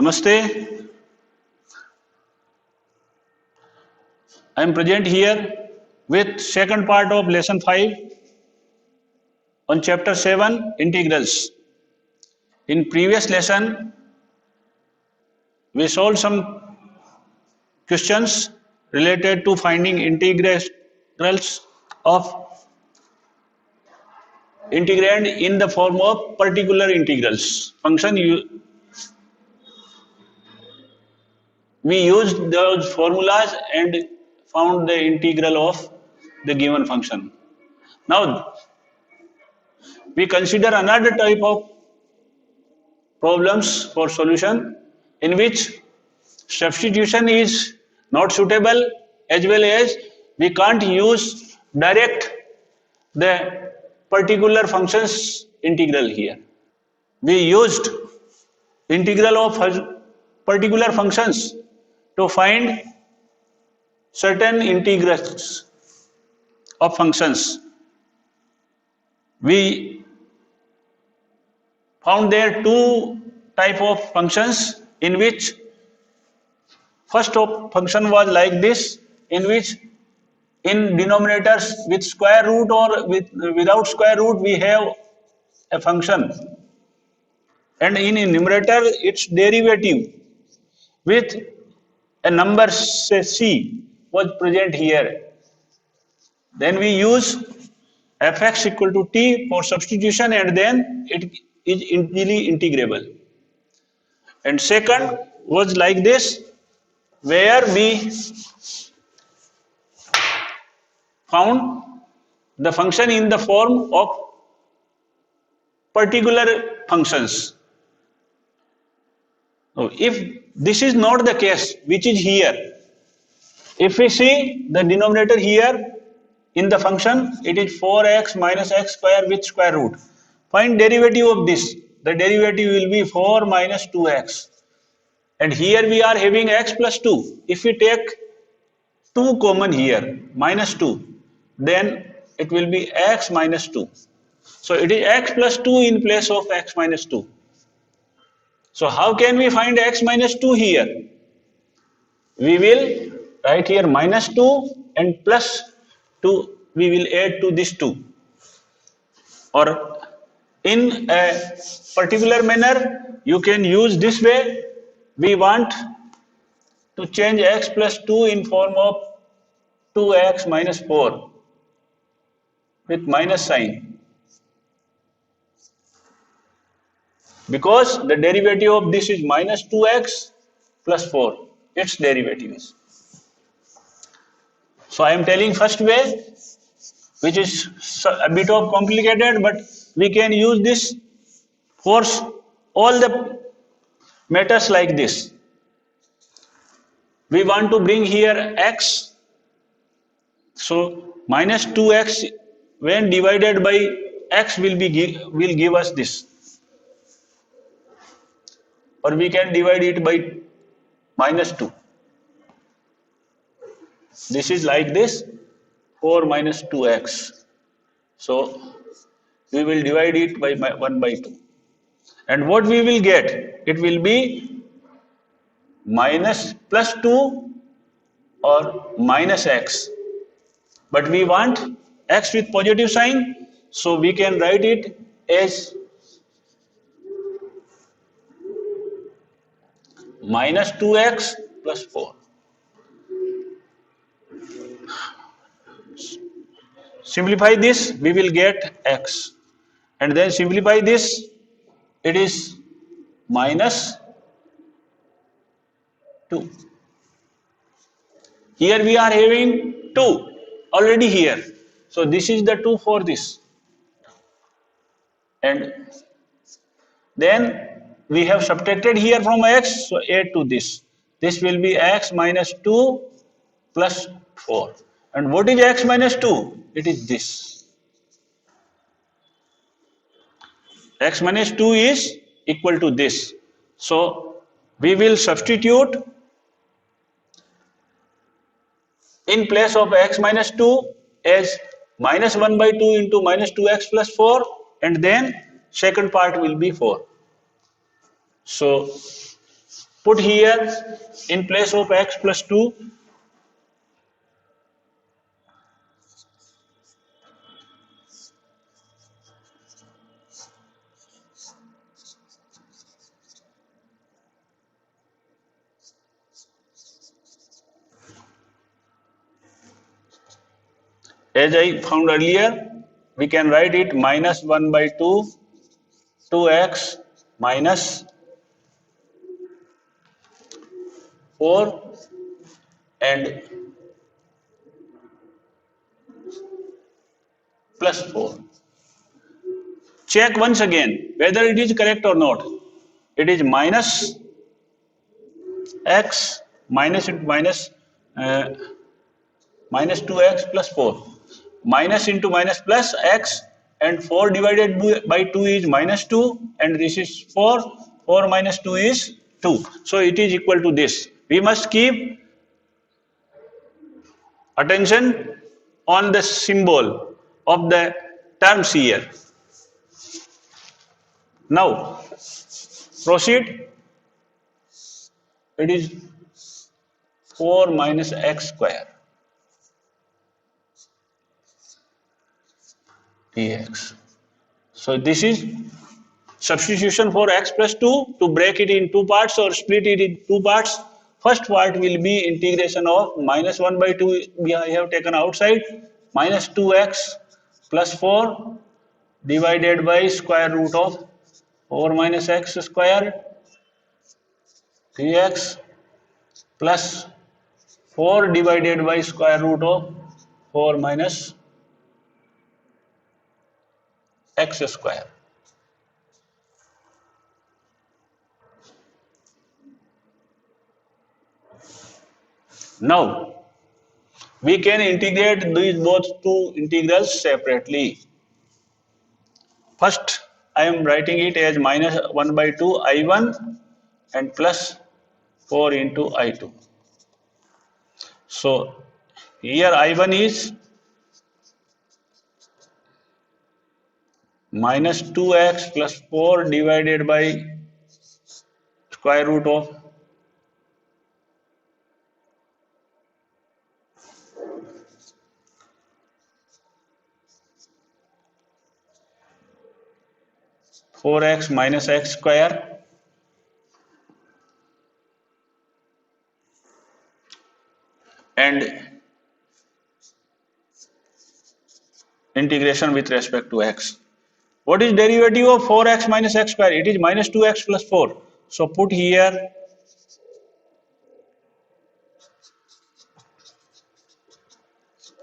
Namaste. I am present here with second part of lesson 5 on chapter 7 integrals. In previous lesson we solved some questions related to finding integrals of integrand in the form of particular integrals. We used those formulas and found the integral of the given function. Now we consider another type of problems for solution in which substitution is not suitable, as well as we can't use direct the particular functions integral here. We used integral of particular functions to find certain integrals of functions. We found there two type of functions in which first function was like this, in which in denominators with square root or without square root we have a function, and in numerator its derivative with a number say c was present here. Then we use fx equal to t for substitution, and then it is easily integrable. And second was like this, where we found the function in the form of particular functions. Now, if this is not the case, which is here, if we see the denominator here in the function, it is 4x minus x square with square root. Find derivative of this. The derivative will be 4 minus 2x. And here we are having x plus 2. If we take 2 common here, minus 2, then it will be x minus 2. So it is x plus 2 in place of x minus 2. So how can we find x minus 2 here? We will write here minus 2 and plus 2, we will add to this 2. Or in a particular manner, you can use this way. We want to change x plus 2 in form of 2x minus 4 with minus sign, because the derivative of this is minus 2x plus 4, its derivative is. So I am telling first way, which is a bit of complicated, but we can use this for all the matters like this. We want to bring here x, so minus 2x when divided by x will give us this, or we can divide it by minus 2. This is like this, 4 minus 2x. So we will divide it by 1 by 2. And what we will get? It will be minus plus 2 or minus x. But we want x with positive sign, so we can write it as minus 2x plus 4. Simplify this, we will get x. And then simplify this, it is minus 2. Here we are having 2 already here. So this is the 2 for this. And then we have subtracted here from x, so add to this. This will be x minus 2 plus 4. And what is x minus 2? It is this. X minus 2 is equal to this. So we will substitute in place of x minus 2 as minus 1 by 2 into minus 2x plus 4, and then second part will be 4. So Put here in place of x plus 2, as I found earlier, we can write it minus 1 by 2, 2x minus 4 and plus 4. Check once again whether it is correct or not. It is minus x minus uh, minus 2x plus 4. Minus into minus plus x, and 4 divided by 2 is minus 2, and this is 4. 4 minus 2 is 2. So it is equal to this. We must keep attention on the symbol of the terms here. Now proceed. It is 4 minus x square dx. So this is substitution for x plus 2 to break it in two parts or split it in two parts. First part will be integration of minus 1 by 2 we have taken outside, minus 2x plus 4 divided by square root of 4 minus x square dx plus 4 divided by square root of 4 minus x square. Now we can integrate these both two integrals separately. First, I am writing it as minus 1 by 2 I1 and plus 4 into I2. So here I1 is minus 2x plus 4 divided by square root of 4x minus x square and integration with respect to x. What is derivative of 4x minus x square? It is minus 2x plus 4. So put here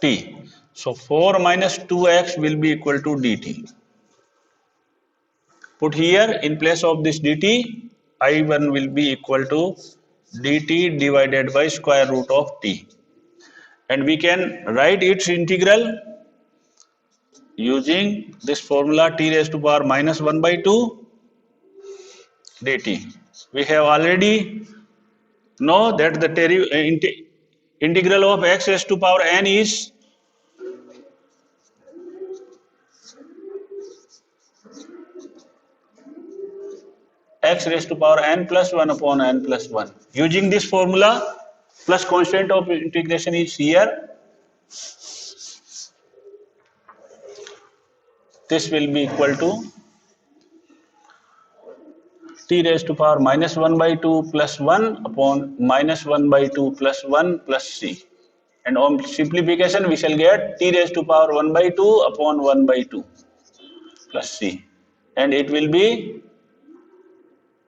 t. So 4 minus 2x will be equal to dt. Put here in place of this dt, I1 will be equal to dt divided by square root of t. And we can write its integral using this formula t raised to power minus 1 by 2 dt. We have already know that the integral of x raised to power n is x raised to power n plus 1 upon n plus 1. Using this formula, plus constant of integration is here. This will be equal to t raised to power minus 1 by 2 plus 1 upon minus 1 by 2 plus 1 plus c. And on simplification, we shall get t raised to power 1 by 2 upon 1 by 2 plus c. And it will be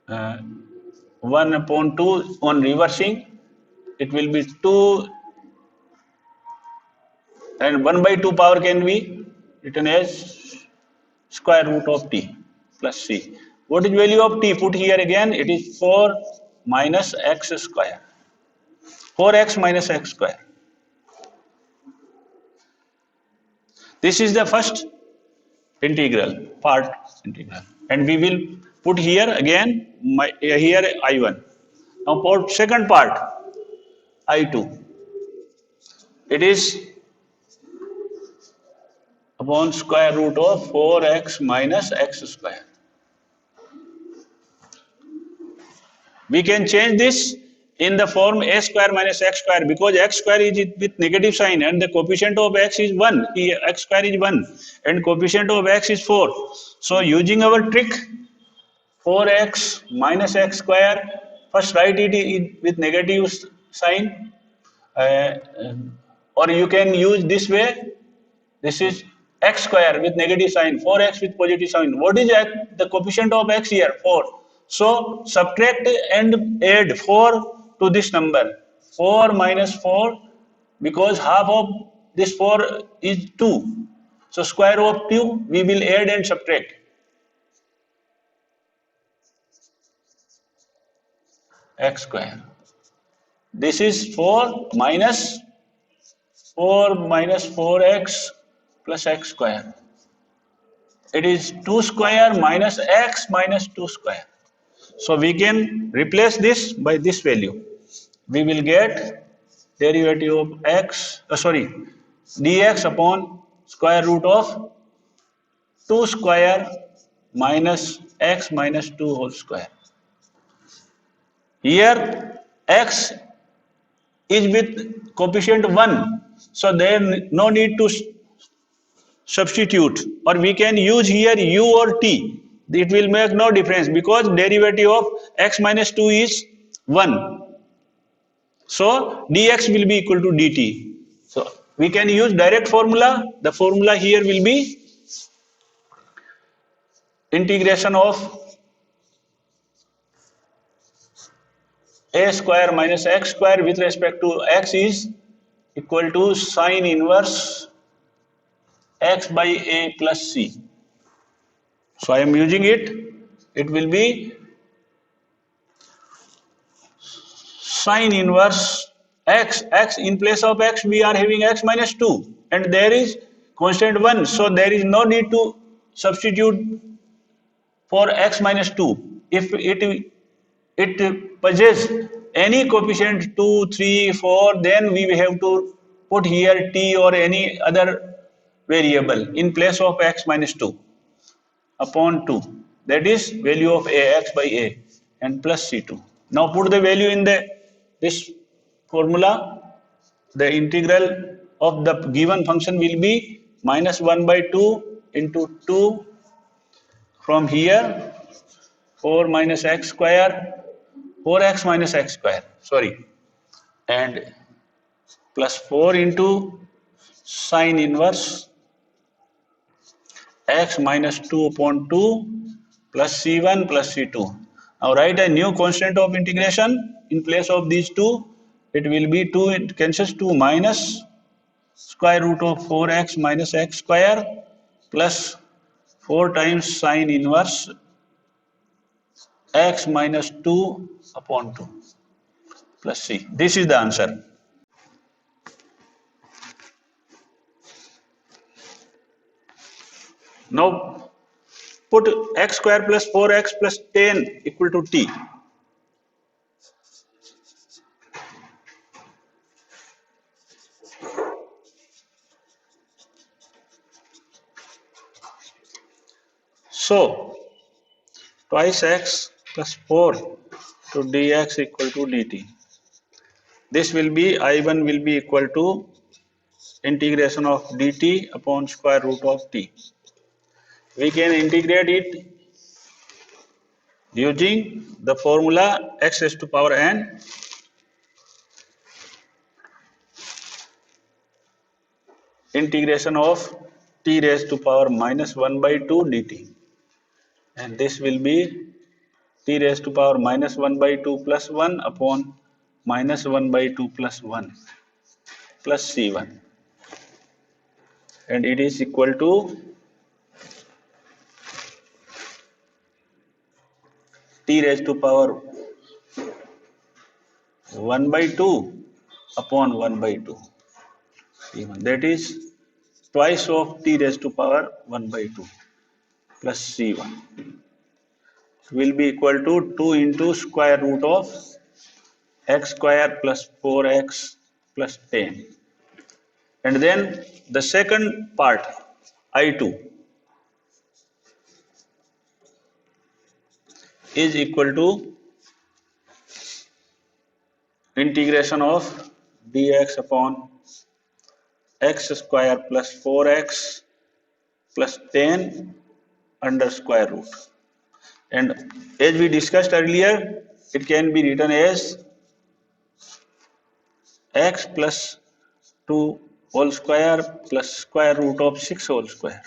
1 upon 2 on reversing. It will be 2 and 1 by 2 power can be written as square root of t plus c. What is value of t? Put here again, it is 4 minus x square. 4x minus x square. This is the first integral, part integral. And we will put here again, here I1. Now for second part, I2. It is upon square root of 4x minus x square. We can change this in the form a square minus x square, because x square is with negative sign and the coefficient of x is 1. Here x square is 1 and coefficient of x is 4. So using our trick, 4x minus x square, first write it with negative sign, uh, or you can use this way. This is x square with negative sign, 4x with positive sign. What is x? The coefficient of x here? 4. So subtract and add 4 to this number. 4 minus 4, because half of this 4 is 2. So square of 2, we will add and subtract. X square. This is 4 minus 4x plus x square. It is 2 square minus x minus 2 square. So we can replace this by this value. We will get derivative of x, dx upon square root of 2 square minus x minus 2 whole square. Here x is with coefficient 1, so there no need to substitute, or we can use here u or t. It will make no difference because derivative of x minus 2 is 1. So dx will be equal to dt. So we can use direct formula. The formula here will be integration of a square minus x square with respect to x is equal to sine inverse x by a plus c. So I am using it. It will be sine inverse x in place of x we are having x minus 2 and there is constant 1, so there is no need to substitute for x minus 2. If it possesses any coefficient 2, 3, 4, then we have to put here t or any other variable in place of x minus 2 upon 2, that is value of ax by a and plus c2. Now put the value in this formula. The integral of the given function will be minus 1 by 2 into 2 from here 4 minus x square, 4x minus x square, and plus 4 into sine inverse x minus 2 upon 2 plus c1 plus c2. Now write a new constant of integration in place of these two. It will be 2, it cancels 2 minus square root of 4x minus x square plus 4 times sine inverse x minus 2 upon 2 plus c. This is the answer. Now put x square plus 4x plus 10 equal to t. So twice x plus 4 to dx equal to dt. This will be I1 will be equal to integration of dt upon square root of t. We can integrate it using the formula x raised to power n integration of t raised to power minus 1 by 2 dt, and this will be t raised to power minus 1 by 2 plus 1 upon minus 1 by 2 plus 1 plus c1, and it is equal to t raised to power 1 by 2 upon 1 by 2, c1, that is twice of t raised to power 1 by 2 plus c1 will be equal to 2 into square root of x square plus 4x plus 10. And then the second part, I2, is equal to integration of dx upon x square plus 4x plus 10 under square root. And as we discussed earlier, it can be written as x plus 2 whole square plus square root of 6 whole square.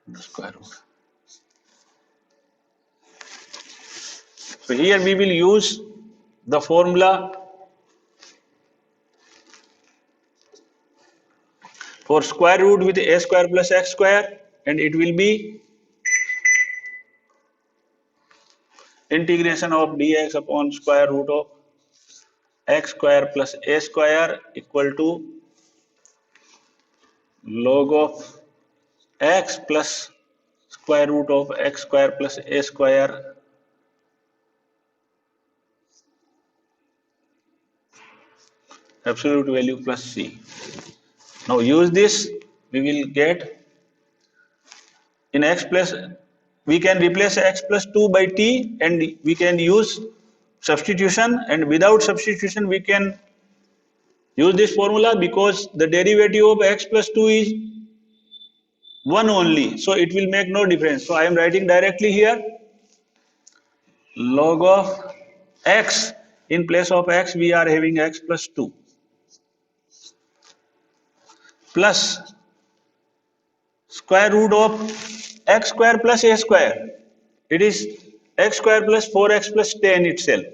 The square root. So here we will use the formula for square root with a square plus x square, and it will be integration of dx upon square root of x square plus a square equal to log of x plus square root of x square plus a square absolute value plus c. Now use this, we will get in x plus, we can replace x plus 2 by t and we can use substitution, and without substitution we can use this formula because the derivative of x plus 2 is 1 only, so it will make no difference. So I am writing directly here log of x, in place of x we are having x plus 2 plus square root of x square plus a square. It is x square plus 4x plus 10 itself.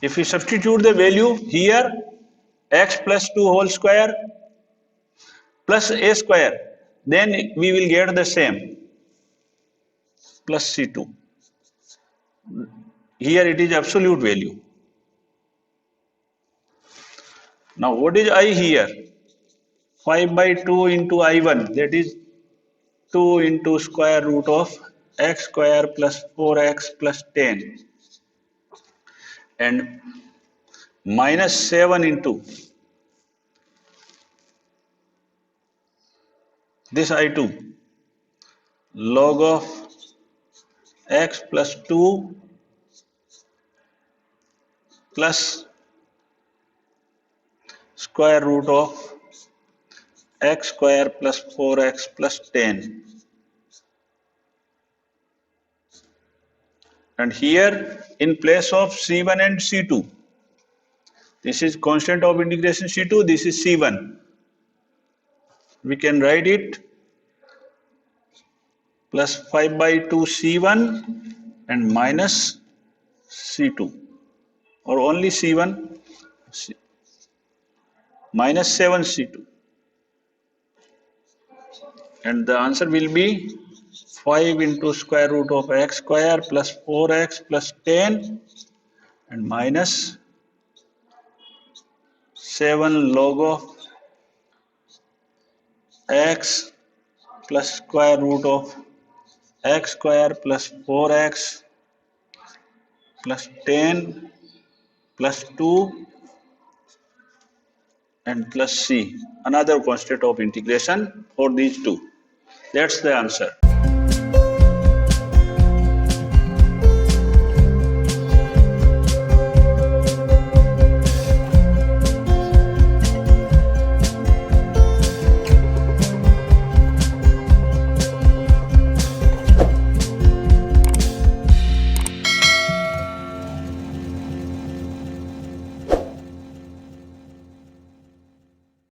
If we substitute the value here, x plus 2 whole square plus a square, then we will get the same plus c2. Here it is absolute value. Now what is I here? 5 by 2 into I1, that is 2 into square root of x square plus 4x plus 10, and minus 7 into this I2 log of x plus 2 plus square root of x square plus 4x plus 10, and here in place of c1 and c2, this is constant of integration c2, this is c1, we can write it plus 5 by 2 c1 and minus c2, or only c1 minus 7 c2, and the answer will be 5 into square root of x square plus 4x plus 10 and minus 7 log of x plus square root of x square plus 4x plus 10 plus 2 and plus c, another constant of integration for these two. That's the answer.